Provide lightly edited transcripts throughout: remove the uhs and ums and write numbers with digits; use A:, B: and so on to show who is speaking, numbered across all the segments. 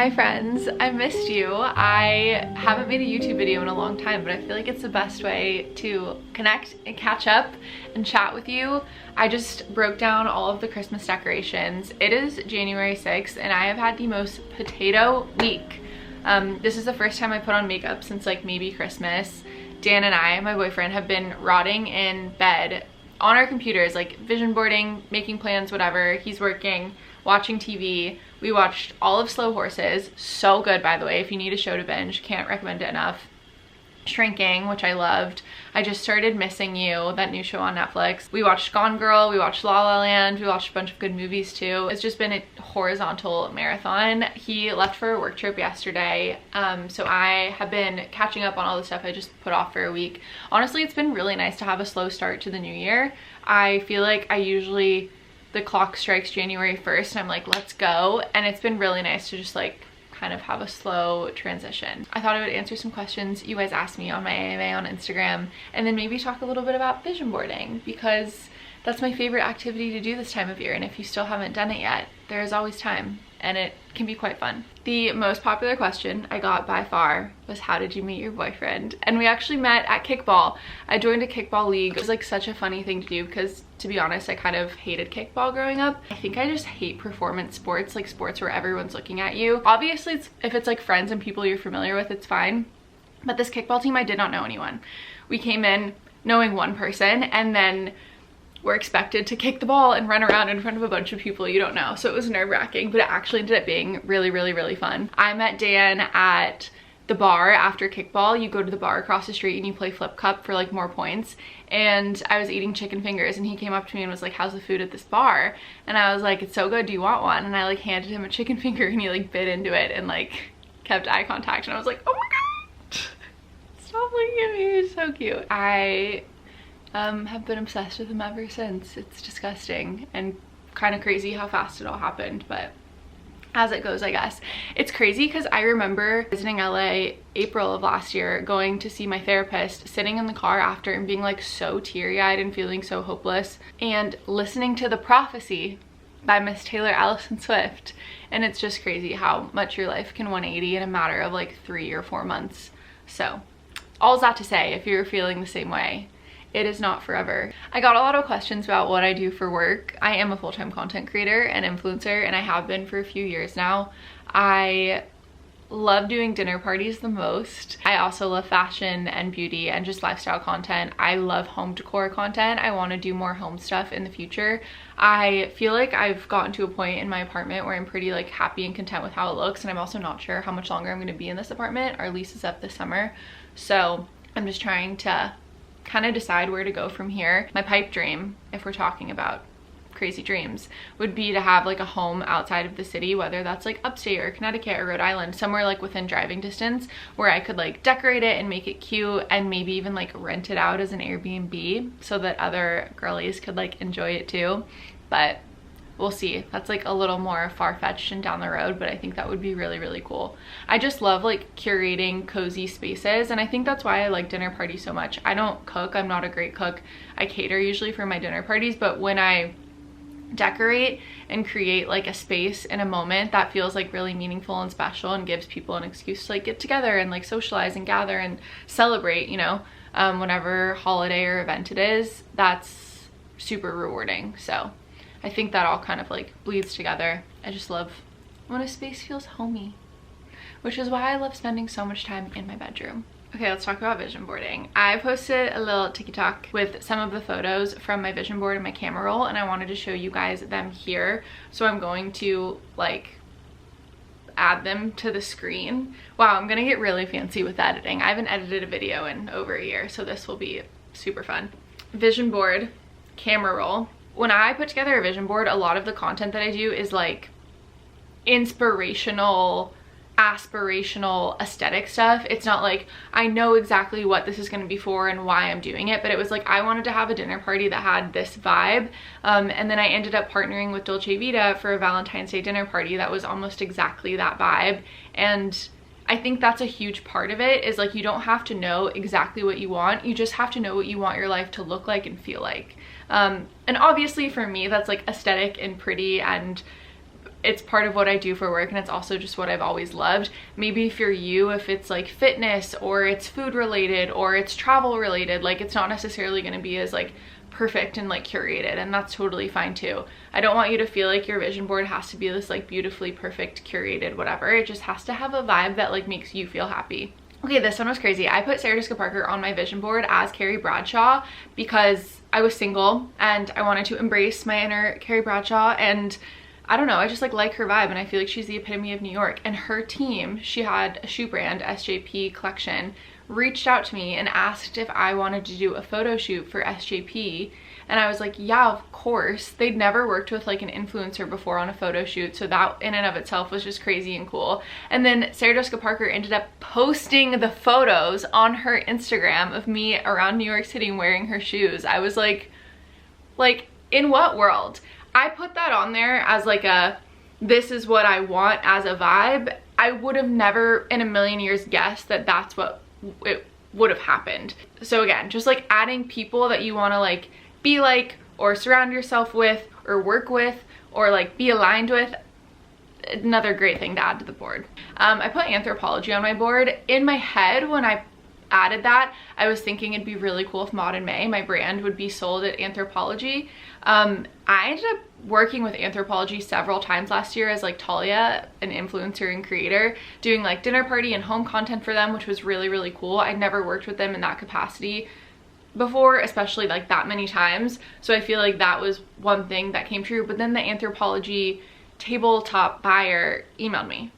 A: my friends, I missed you. I haven't made a YouTube video in a long time, but I feel like it's the best way to connect and catch up and chat with you. I just broke down all of the Christmas decorations. It is January 6th and I have had the most potato week. This is the first time I put on makeup since like maybe Christmas. Dan and I, my boyfriend, have been rotting in bed on our computers, like vision boarding, making plans, whatever. He's working, watching TV. We watched all of Slow Horses. So good, by the way. If you need a show to binge, can't recommend it enough. Shrinking, which I loved. I just started Missing You, that new show on Netflix. We watched Gone Girl, we watched La La Land, we watched a bunch of good movies too. It's just been a horizontal marathon. He left for a work trip yesterday, so I have been catching up on all the stuff I just put off for a week. Honestly, it's been really nice to have a slow start to the new year. I feel like the clock strikes January 1st and I'm like, let's go. And it's been really nice to just like kind of have a slow transition. I thought I would answer some questions you guys asked me on my AMA on Instagram, and then maybe talk a little bit about vision boarding, because that's my favorite activity to do this time of year. And if you still haven't done it yet, there is always time and it can be quite fun. The most popular question I got by far was, how did you meet your boyfriend? And we actually met at kickball. I joined a kickball league. It was like such a funny thing to do because, to be honest, I kind of hated kickball growing up. I think I just hate performance sports, like sports where everyone's looking at you. Obviously, if it's like friends and people you're familiar with, it's fine. But this kickball team, I did not know anyone. We came in knowing one person, and then we're expected to kick the ball and run around in front of a bunch of people you don't know. So it was nerve-wracking, but it actually ended up being really, really, really fun. I met Dan at the bar after kickball. You go to the bar across the street and you play flip cup for like more points. And I was eating chicken fingers and he came up to me and was like, how's the food at this bar? And I was like, it's so good, do you want one? And I like handed him a chicken finger and he like bit into it and like kept eye contact. And I was like, oh my God, stop looking at me, you're so cute. I have been obsessed with him ever since. It's disgusting and kind of crazy how fast it all happened, but as it goes, I guess. It's crazy because I remember visiting LA April of last year, going to see my therapist, sitting in the car after and being like so teary-eyed and feeling so hopeless, and listening to The Prophecy by Miss Taylor Allison Swift. And it's just crazy how much your life can 180 in a matter of like 3 or 4 months. So all's that to say, if you're feeling the same way, it is not forever. I got a lot of questions about what I do for work. I am a full-time content creator and influencer, and I have been for a few years now. I love doing dinner parties the most. I also love fashion and beauty and just lifestyle content. I love home decor content. I want to do more home stuff in the future. I feel like I've gotten to a point in my apartment where I'm pretty like happy and content with how it looks, and I'm also not sure how much longer I'm going to be in this apartment. Our lease is up this summer, so I'm just trying to kind of decide where to go from here. My pipe dream, if we're talking about crazy dreams, would be to have like a home outside of the city, whether that's like upstate or Connecticut or Rhode Island, somewhere like within driving distance, where I could like decorate it and make it cute, and maybe even like rent it out as an Airbnb so that other girlies could like enjoy it too. But we'll see. That's like a little more far-fetched and down the road, but I think that would be really, really cool. I just love like curating cozy spaces, and I think that's why I like dinner parties so much. I don't cook, I'm not a great cook. I cater usually for my dinner parties, but when I decorate and create like a space in a moment that feels like really meaningful and special and gives people an excuse to like get together and like socialize and gather and celebrate, you know, whatever holiday or event it is, that's super rewarding. So I think that all kind of like bleeds together. I just love when a space feels homey, which is why I love spending so much time in my bedroom. Okay, let's talk about vision boarding. I posted a little TikTok with some of the photos from my vision board and my camera roll, and I wanted to show you guys them here. So I'm going to like add them to the screen. Wow, I'm gonna get really fancy with editing. I haven't edited a video in over a year, so this will be super fun. Vision board, camera roll. When I put together a vision board, a lot of the content that I do is like inspirational, aspirational, aesthetic stuff. It's not like I know exactly what this is going to be for and why I'm doing it, but it was like I wanted to have a dinner party that had this vibe, and then I ended up partnering with Dolce Vita for a Valentine's Day dinner party that was almost exactly that vibe. And I think that's a huge part of it, is like you don't have to know exactly what you want, you just have to know what you want your life to look like and feel like. And obviously for me that's like aesthetic and pretty and it's part of what I do for work, and it's also just what I've always loved. Maybe for you, if it's like fitness or it's food related or it's travel related, like it's not necessarily going to be as like perfect and like curated, and that's totally fine too. I don't want you to feel like your vision board has to be this like beautifully perfect curated whatever. It just has to have a vibe that like makes you feel happy. Okay, this one was crazy. I put Sarah Jessica Parker on my vision board as Carrie Bradshaw because I was single and I wanted to embrace my inner Carrie Bradshaw, and I don't know, I just like her vibe, and I feel like she's the epitome of New York. And her team, she had a shoe brand, SJP Collection, reached out to me and asked if I wanted to do a photo shoot for SJP, and I was like, yeah, of course. They'd never worked with like an influencer before on a photo shoot, so that in and of itself was just crazy and cool. And then Sarah Jessica Parker ended up posting the photos on her Instagram of me around New York City wearing her shoes. I was like in what world? I put that on there as like a, this is what I want as a vibe. I would have never in a million years guessed that that's what it would have happened. So again, just like adding people that you want to like be like or surround yourself with or work with or like be aligned with, another great thing to add to the board. I put Anthropologie on my board. In my head when I added that, I was thinking it'd be really cool if Maud and May, my brand, would be sold at Anthropologie. I ended up working with Anthropologie several times last year as like Talia, an influencer and creator, doing like dinner party and home content for them, which was really, really cool. I'd never worked with them in that capacity before, especially like that many times. So I feel like that was one thing that came true. But then the Anthropologie tabletop buyer emailed me.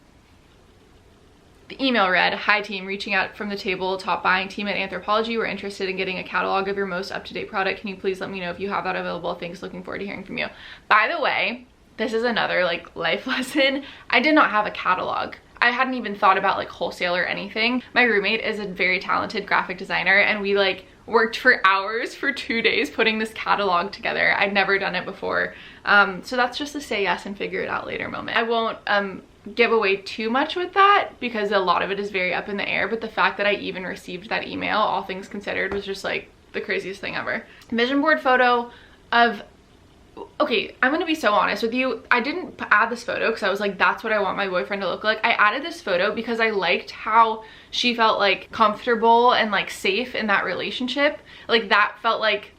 A: The email read, "Hi team, reaching out from the tabletop buying team at Anthropologie. We're interested in getting a catalog of your most up-to-date product. Can you please let me know if you have that available? Thanks, looking forward to hearing from you." By the way, this is another like life lesson. I did not have a catalog. I hadn't even thought about like wholesale or anything. My roommate is a very talented graphic designer, and we like worked for hours for 2 days putting this catalog together. I'd never done it before. So that's just a say yes and figure it out later moment. I won't give away too much with that because a lot of it is very up in the air, but the fact that I even received that email, all things considered, was just like the craziest thing ever. Vision board photo of, okay, I'm gonna be so honest with you. I didn't add this photo because I was like, that's what I want my boyfriend to look like. I added this photo because I liked how she felt like comfortable and like safe in that relationship. Like that felt like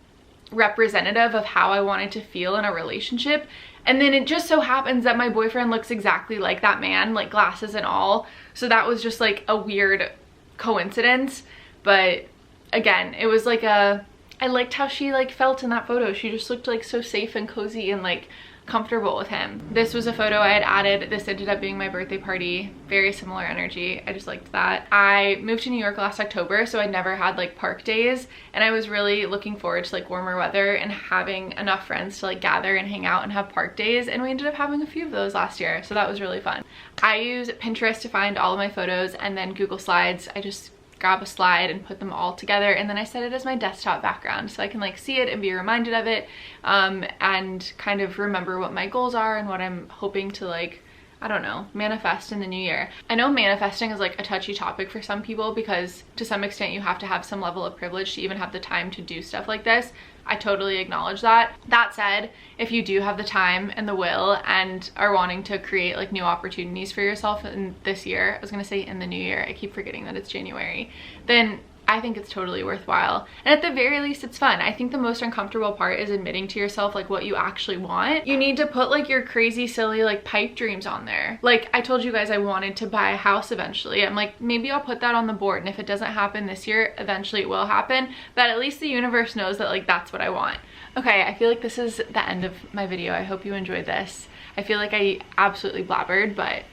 A: representative of how I wanted to feel in a relationship. And then it just so happens that my boyfriend looks exactly like that man, like glasses and all. So that was just like a weird coincidence. But again, it was like I liked how she like felt in that photo. She just looked like so safe and cozy and like comfortable with him. This was a photo I had added. This ended up being my birthday party. Very similar energy. I just liked that. I moved to New York last October, so I never had like park days, and I was really looking forward to like warmer weather and having enough friends to like gather and hang out and have park days, and we ended up having a few of those last year, so that was really fun. I use Pinterest to find all of my photos, and then Google Slides. I just grab a slide and put them all together, and then I set it as my desktop background so I can like see it and be reminded of it, and kind of remember what my goals are and what I'm hoping to like, I don't know, manifest in the new year. I know manifesting is like a touchy topic for some people because to some extent you have to have some level of privilege to even have the time to do stuff like this. I totally acknowledge that. That said, if you do have the time and the will and are wanting to create like new opportunities for yourself in this year, I was gonna say in the new year, I keep forgetting that it's January, then I think it's totally worthwhile. And at the very least, it's fun. I think the most uncomfortable part is admitting to yourself like what you actually want. You need to put like your crazy, silly like pipe dreams on there. Like I told you guys I wanted to buy a house eventually. I'm like, maybe I'll put that on the board, and if it doesn't happen this year, eventually it will happen. But at least the universe knows that like that's what I want. Okay, I feel like this is the end of my video. I hope you enjoyed this. I feel like I absolutely blabbered, but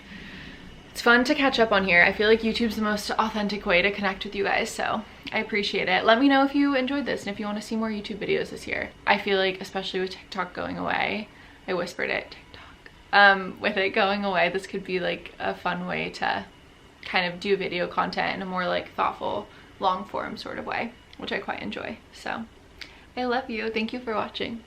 A: it's fun to catch up on here. I feel like YouTube's the most authentic way to connect with you guys, so I appreciate it. Let me know if you enjoyed this and if you want to see more YouTube videos this year. I feel like, especially with TikTok going away, I whispered it, TikTok. With it going away, this could be like a fun way to kind of do video content in a more like thoughtful, long form sort of way, which I quite enjoy. So I love you. Thank you for watching.